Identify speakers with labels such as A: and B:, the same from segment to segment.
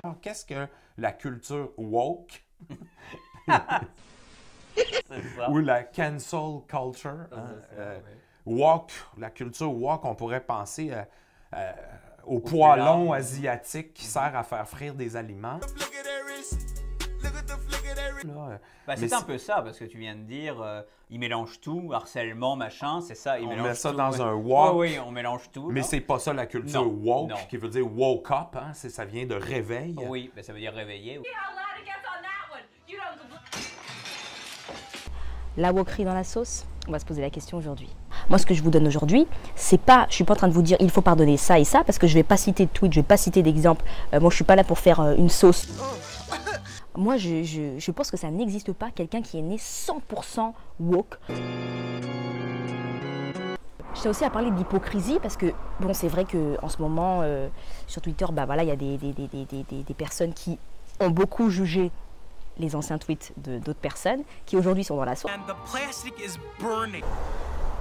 A: Alors, qu'est-ce que la culture woke ou la cancel culture? Woke, la culture woke, on pourrait penser au poêlon asiatique qui sert à faire frire des aliments.
B: C'est un peu ça, parce que tu viens de dire, ils mélangent tout, harcèlement, machin, c'est ça, ils
A: on
B: mélangent
A: met ça
B: tout,
A: dans un woke.
B: Oui, on mélange tout.
A: Mais c'est pas ça la culture woke, qui veut dire woke up, hein? Ça vient de réveil.
B: Oui, ça veut dire réveiller.
C: La wokerie dans la sauce, on va se poser la question aujourd'hui. Moi, ce que je vous donne aujourd'hui, c'est pas, je suis pas en train de vous dire il faut pardonner ça et ça, parce que je vais pas citer de tweet, je vais pas citer d'exemple. Moi, je suis pas là pour faire une sauce. Moi, je pense que ça n'existe pas quelqu'un qui est né 100% woke. Je tiens aussi à parler d'hypocrisie parce que, bon, c'est vrai qu'en ce moment, sur Twitter, bah voilà, il y a des personnes qui ont beaucoup jugé les anciens tweets d'autres personnes qui aujourd'hui sont dans la sauce.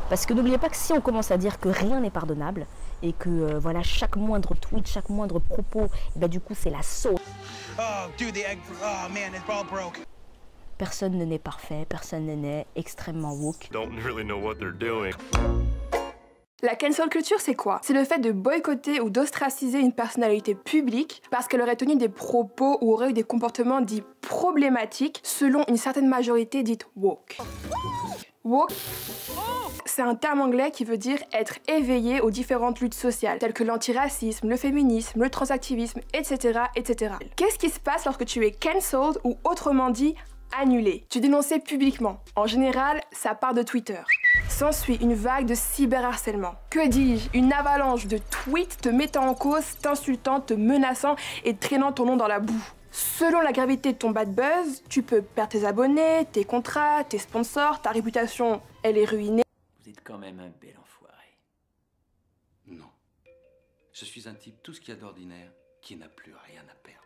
C: Parce que n'oubliez pas que si on commence à dire que rien n'est pardonnable et que voilà, chaque moindre tweet, chaque moindre propos, bah, du coup c'est la sauce. Personne ne n'est parfait, personne ne n'est extrêmement woke.
D: La cancel culture, c'est quoi? C'est le fait de boycotter ou d'ostraciser une personnalité publique parce qu'elle aurait tenu des propos ou aurait eu des comportements dits problématiques selon une certaine majorité dite woke. Woke, c'est un terme anglais qui veut dire être éveillé aux différentes luttes sociales, telles que l'antiracisme, le féminisme, le transactivisme, etc., etc. Qu'est-ce qui se passe lorsque tu es cancelled ou autrement dit annulé? Tu es dénoncé publiquement. En général, ça part de Twitter. S'ensuit une vague de cyberharcèlement. Que dis-je? Une avalanche de tweets te mettant en cause, t'insultant, te menaçant et traînant ton nom dans la boue. Selon la gravité de ton bad buzz, tu peux perdre tes abonnés, tes contrats, tes sponsors, ta réputation, elle est ruinée.
E: Vous êtes quand même un bel enfoiré. Non. Je suis un type tout ce qu'il y a d'ordinaire qui n'a plus rien à perdre.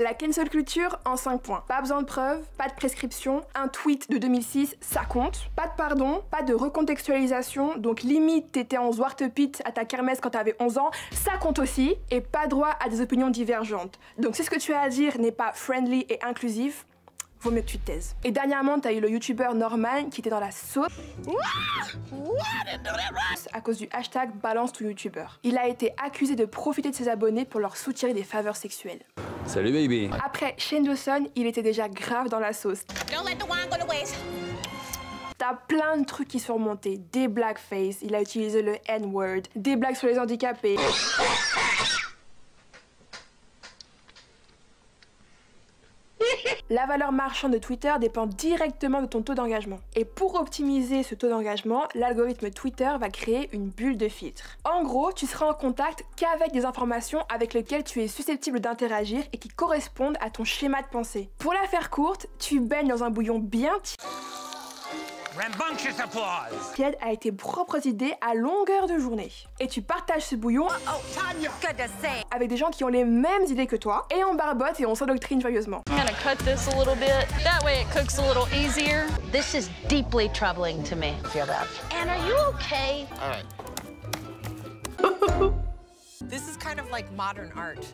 D: La cancel culture en 5 points. Pas besoin de preuves, pas de prescription, un tweet de 2006, ça compte. Pas de pardon, pas de recontextualisation, donc limite t'étais en Zwartepit à ta kermesse quand t'avais 11 ans, ça compte aussi. Et pas droit à des opinions divergentes. Donc si ce que tu as à dire n'est pas friendly et inclusif, vaut mieux que tu te taises. Et dernièrement, t'as eu le youtubeur Norman qui était dans la sauce à cause du hashtag balance tout youtubeur. Il a été accusé de profiter de ses abonnés pour leur soutirer des faveurs sexuelles.
E: Salut baby.
D: Après Shane Dawson, il était déjà grave dans la sauce. T'as plein de trucs qui sont remontés. Des blackface, il a utilisé le N-word, des blagues sur les handicapés. La valeur marchande de Twitter dépend directement de ton taux d'engagement. Et pour optimiser ce taux d'engagement, l'algorithme Twitter va créer une bulle de filtre. En gros, tu seras en contact qu'avec des informations avec lesquelles tu es susceptible d'interagir et qui correspondent à ton schéma de pensée. Pour la faire courte, tu baignes dans un bouillon bien tiède avec tes propres idées à longueur de journée. Et tu partages ce bouillon avec des gens qui ont les mêmes idées que toi, et on barbote et on s'endoctrine joyeusement.
F: I'm gonna cut this a little bit. That way it cooks a little easier.
G: This is deeply troubling to me.
F: Feel that?
G: Anne, are you okay?
H: This is kind of like modern art.